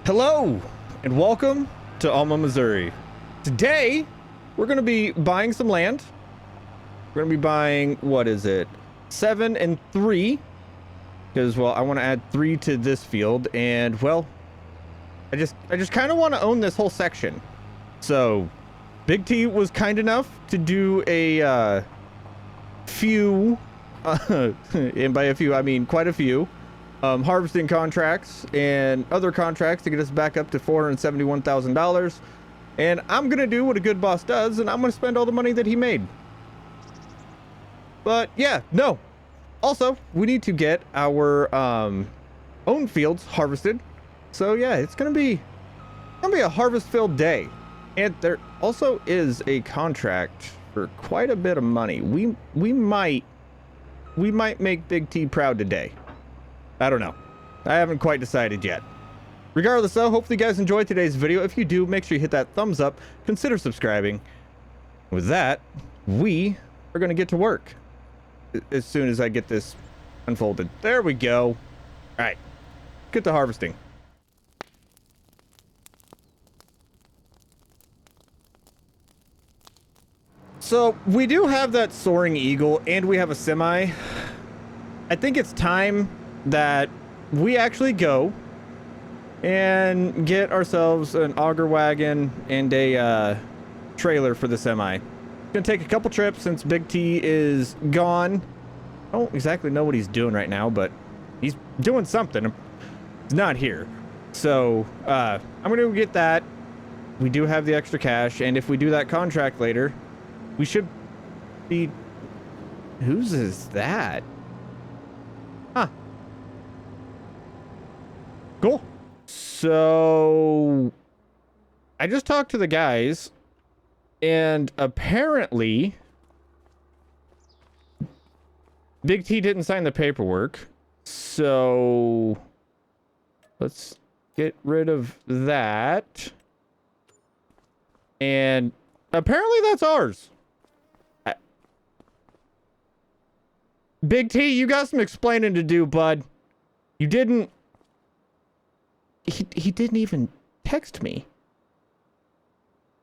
Hello and welcome to Alma, Missouri. Today we're going to be buying some land. We're going to be buying, what is it, 7 and 3, because, well, I want to add 3 to this field, and, well, I just kind of want to own this whole section. So Big T was kind enough to do a few and by a few I mean quite a few harvesting contracts and other contracts to get us back up to $471,000, and I'm gonna do what a good boss does, and I'm gonna spend all the money that he made. But yeah, no, also we need to get our own fields harvested. So yeah, it's gonna be a harvest filled day. And there also is a contract for quite a bit of money. We might make Big T proud today. I don't know. I haven't quite decided yet. Regardless though, hopefully you guys enjoyed today's video. If you do, make sure you hit that thumbs up. Consider subscribing. With that, we are going to get to work as soon as I get this unfolded. There we go. All right. Get to harvesting. So we do have that soaring eagle and we have a semi. I think it's time that we actually go and get ourselves an auger wagon and a trailer for the semi. It's gonna take a couple trips since Big T is gone. I don't exactly know what he's doing right now, but he's doing something. He's not here. So I'm gonna go get that. We do have the extra cash, and if we do that contract later, we should be... Whose is that? Huh. Cool. So I just talked to the guys, and apparently Big T didn't sign the paperwork. So let's get rid of that. And apparently that's ours. Big T, you got some explaining to do, bud. You didn't... He didn't even text me.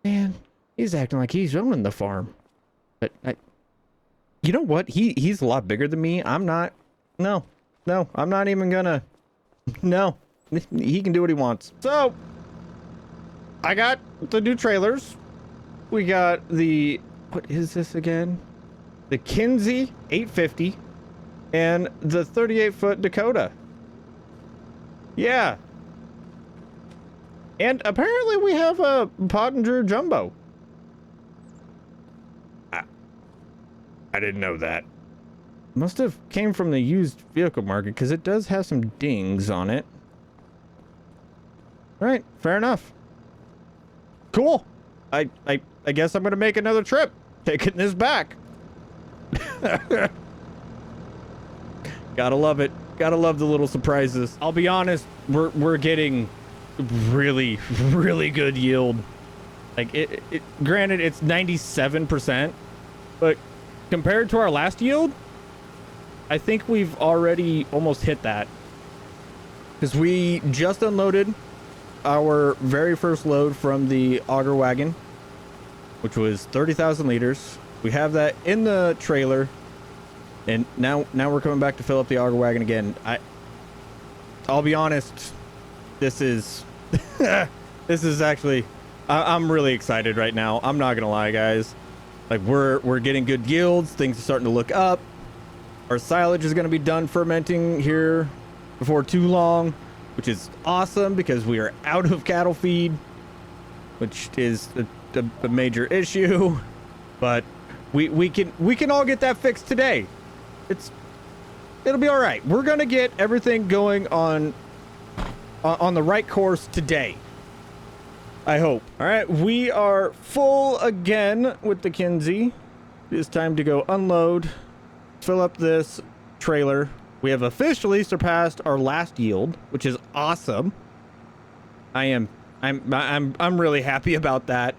Man, he's acting like he's owning the farm. But you know what? He's a lot bigger than me. I'm not... No, I'm not even gonna... No. He can do what he wants. So, I got the new trailers. We got the... What is this again? The Kinsey 850 and the 38-foot Dakota. Yeah. And apparently we have a Pottinger Jumbo. I didn't know that. Must have came from the used vehicle market because it does have some dings on it. All right, fair enough. Cool. I guess I'm gonna make another trip taking this back. Gotta love it. Gotta love the little surprises. I'll be honest, we're getting really good yield. Like it granted it's 97%, but compared to our last yield, I think we've already almost hit that, because we just unloaded our very first load from the auger wagon, which was 30,000 liters. We have that in the trailer, and now we're coming back to fill up the auger wagon again. I'll be honest, this is this is actually I'm really excited right now. I'm not gonna lie, guys. Like we're getting good yields. Things are starting to look up. Our silage is gonna be done fermenting here before too long, which is awesome because we are out of cattle feed, which is a major issue. But we can all get that fixed today. It'll be all right. We're gonna get everything going on the right course today, I hope. All right, we are full again with the Kinsey. It's time to go unload, fill up this trailer. We have officially surpassed our last yield, which is awesome. I'm really happy about that.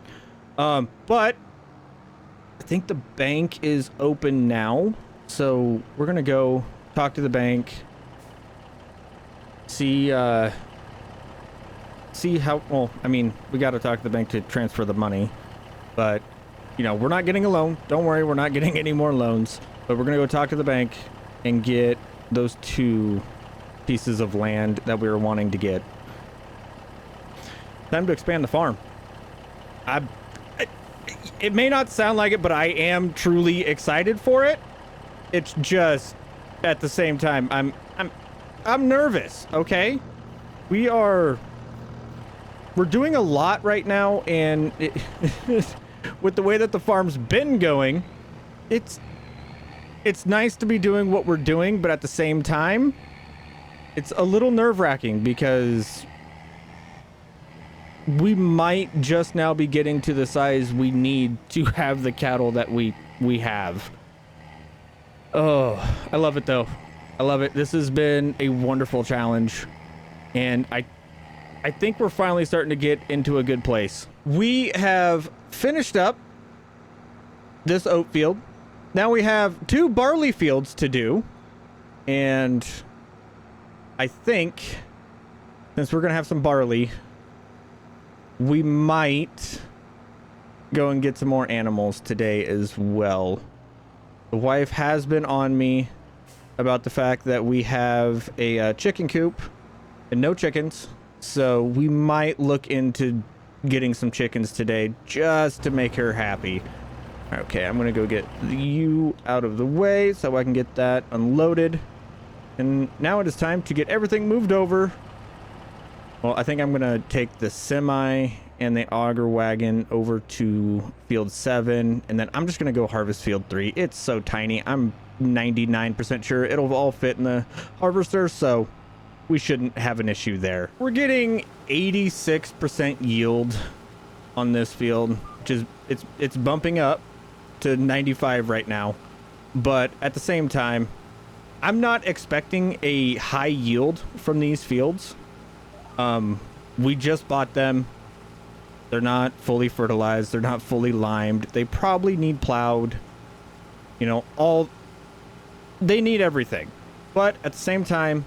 But I think the bank is open now, so we're gonna go talk to the bank, see see how, well, I mean, we got to talk to the bank to transfer the money, but, you know, we're not getting a loan. Don't worry, we're not getting any more loans, but we're going to go talk to the bank and get those 2 pieces of land that we were wanting to get. Time to expand the farm. It may not sound like it, but I am truly excited for it. It's just at the same time, I'm nervous, okay? We're doing a lot right now, and with the way that the farm's been going, it's nice to be doing what we're doing, but at the same time, it's a little nerve-wracking because we might just now be getting to the size we need to have the cattle that we have. Oh, I love it though. I love it. This has been a wonderful challenge, and I think we're finally starting to get into a good place. We have finished up this oat field. Now we have 2 barley fields to do, and I think since we're gonna have some barley, we might go and get some more animals today as well. The wife has been on me about the fact that we have a chicken coop and no chickens, so we might look into getting some chickens today just to make her happy. Okay, I'm gonna go get you out of the way so I can get that unloaded, and now it is time to get everything moved over. Well, I think I'm gonna take the semi and the auger wagon over to field 7, and then I'm just gonna go harvest field 3. It's so tiny. I'm 99% sure it'll all fit in the harvester, so we shouldn't have an issue there. We're getting 86% yield on this field, which is it's bumping up to 95 right now, but at the same time, I'm not expecting a high yield from these fields. We just bought them. They're not fully fertilized. They're not fully limed. They probably need plowed. You know, they need everything. But at the same time,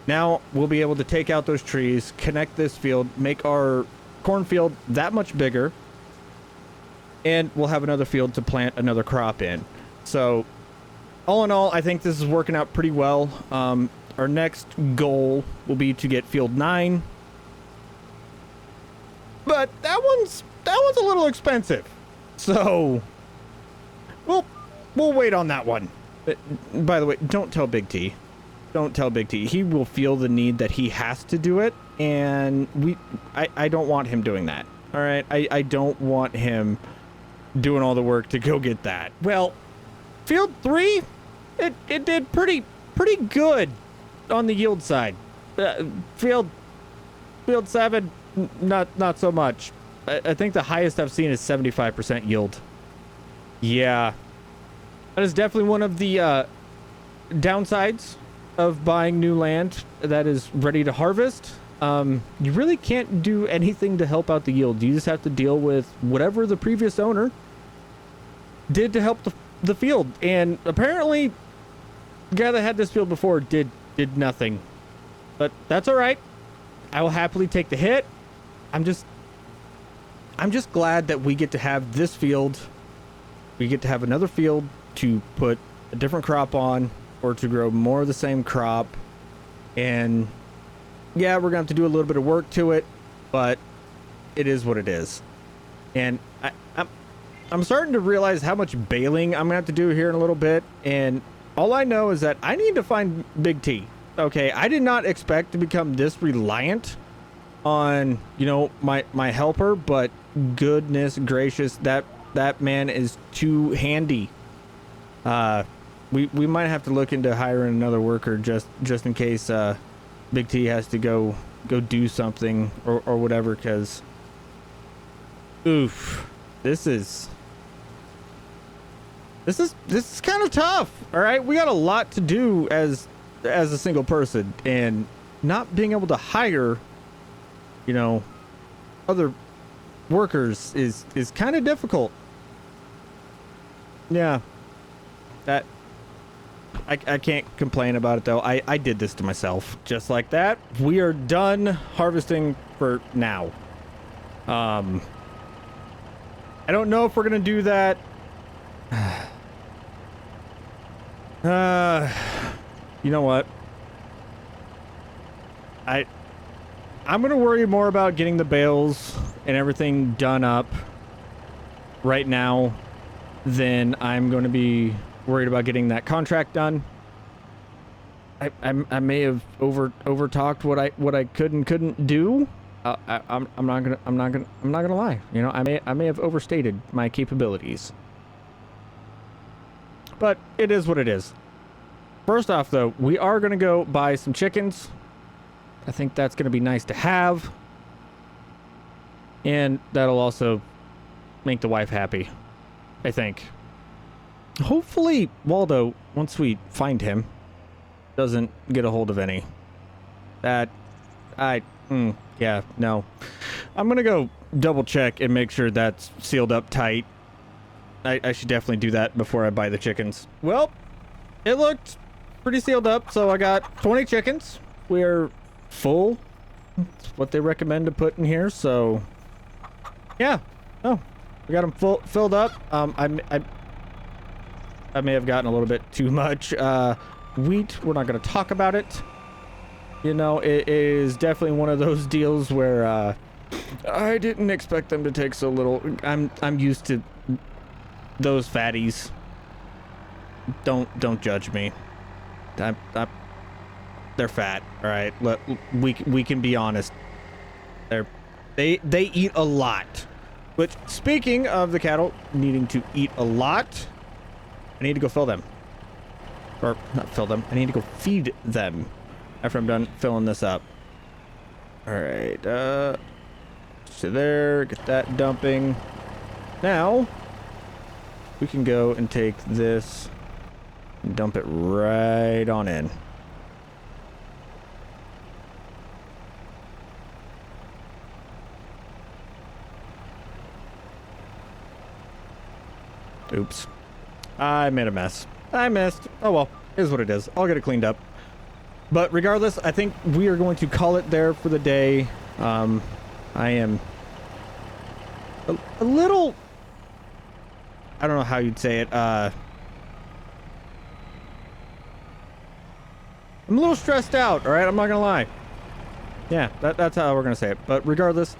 now we'll be able to take out those trees, connect this field, make our cornfield that much bigger, and we'll have another field to plant another crop in. So all in all, I think this is working out pretty well. Our next goal will be to get field 9. But that one's a little expensive. So we'll wait on that one. By the way, don't tell Big T. Don't tell Big T. He will feel the need that he has to do it, and I don't want him doing that. All right? I don't want him doing all the work to go get that. Well, field 3, it did pretty good on the yield side. Field 7, not so much. I think the highest I've seen is 75% yield. Yeah, that is definitely one of the downsides of buying new land that is ready to harvest. You really can't do anything to help out the yield. You just have to deal with whatever the previous owner did to help the field, and apparently the guy that had this field before did nothing. But that's all right. I will happily take the hit. I'm just glad that we get to have this field. We get to have another field to put a different crop on, or to grow more of the same crop. And yeah, we're gonna have to do a little bit of work to it, but it is what it is. And I'm starting to realize how much baling I'm gonna have to do here in a little bit, and all I know is that I need to find Big T. Okay, I did not expect to become this reliant on, you know, my helper, but goodness gracious, that man is too handy. We might have to look into hiring another worker just in case Big T has to go do something or whatever, because oof, this is kind of tough. All right, we got a lot to do as a single person, and not being able to hire, you know, other workers is kind of difficult. Yeah, that I can't complain about it though. I did this to myself. Just like that, we are done harvesting for now. I don't know if we're gonna do that. You know what? I'm gonna worry more about getting the bales and everything done up right now than I'm going to be worried about getting that contract done. I may have over talked what I could and couldn't do. I'm not gonna lie. You know, I may have overstated my capabilities. But it is what it is. First off, though, we are gonna go buy some chickens. I think that's gonna be nice to have, and that'll also make the wife happy, I think. Hopefully, Waldo, once we find him, doesn't get a hold of any. Yeah, no. I'm gonna go double check and make sure that's sealed up tight. I should definitely do that before I buy the chickens. Well, it looked pretty sealed up, so I got 20 chickens. We're full. That's what they recommend to put in here, so yeah. Oh, we got them filled up. I may have gotten a little bit too much wheat. We're not going to talk about it. You know, it is definitely one of those deals where I didn't expect them to take so little. I'm used to those fatties. Don't judge me. They're fat. All right, we can be honest. They eat a lot. Which, speaking of the cattle needing to eat a lot, I need to go fill them. Or not fill them. I need to go feed them after I'm done filling this up. All right. So there. Get that dumping. Now we can go and take this and dump it right on in. Oops. I made a mess. I missed. Oh well, it is what it is. I'll get it cleaned up. But regardless, I think we are going to call it there for the day. I am a little... I don't know how you'd say it. I'm a little stressed out, alright? I'm not gonna lie. Yeah, that's how we're gonna say it. But regardless,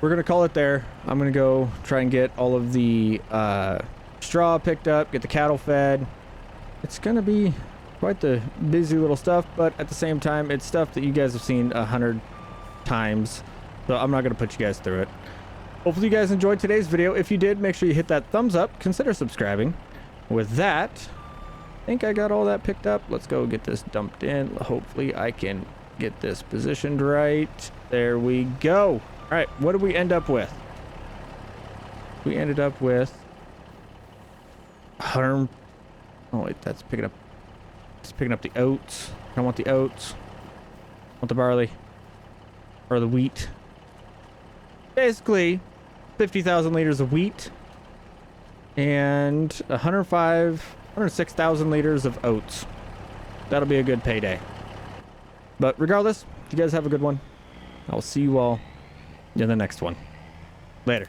we're gonna call it there. I'm gonna go try and get all of the straw picked up, get the cattle fed. It's gonna be quite the busy little stuff, but at the same time, it's stuff that you guys have seen 100 times, so I'm not gonna put you guys through it. Hopefully you guys enjoyed today's video. If you did, make sure you hit that thumbs up, consider subscribing. With that, I think I got all that picked up. Let's go get this dumped in. Hopefully I can get this positioned right. There we go. All right, what did we end up with? We ended up with 100. Oh wait, that's picking up. It's picking up the oats. I don't want the oats. I want the barley or the wheat. Basically, 50,000 liters of wheat and 106,000 liters of oats. That'll be a good payday. But regardless, you guys have a good one. I'll see you all in the next one. Later.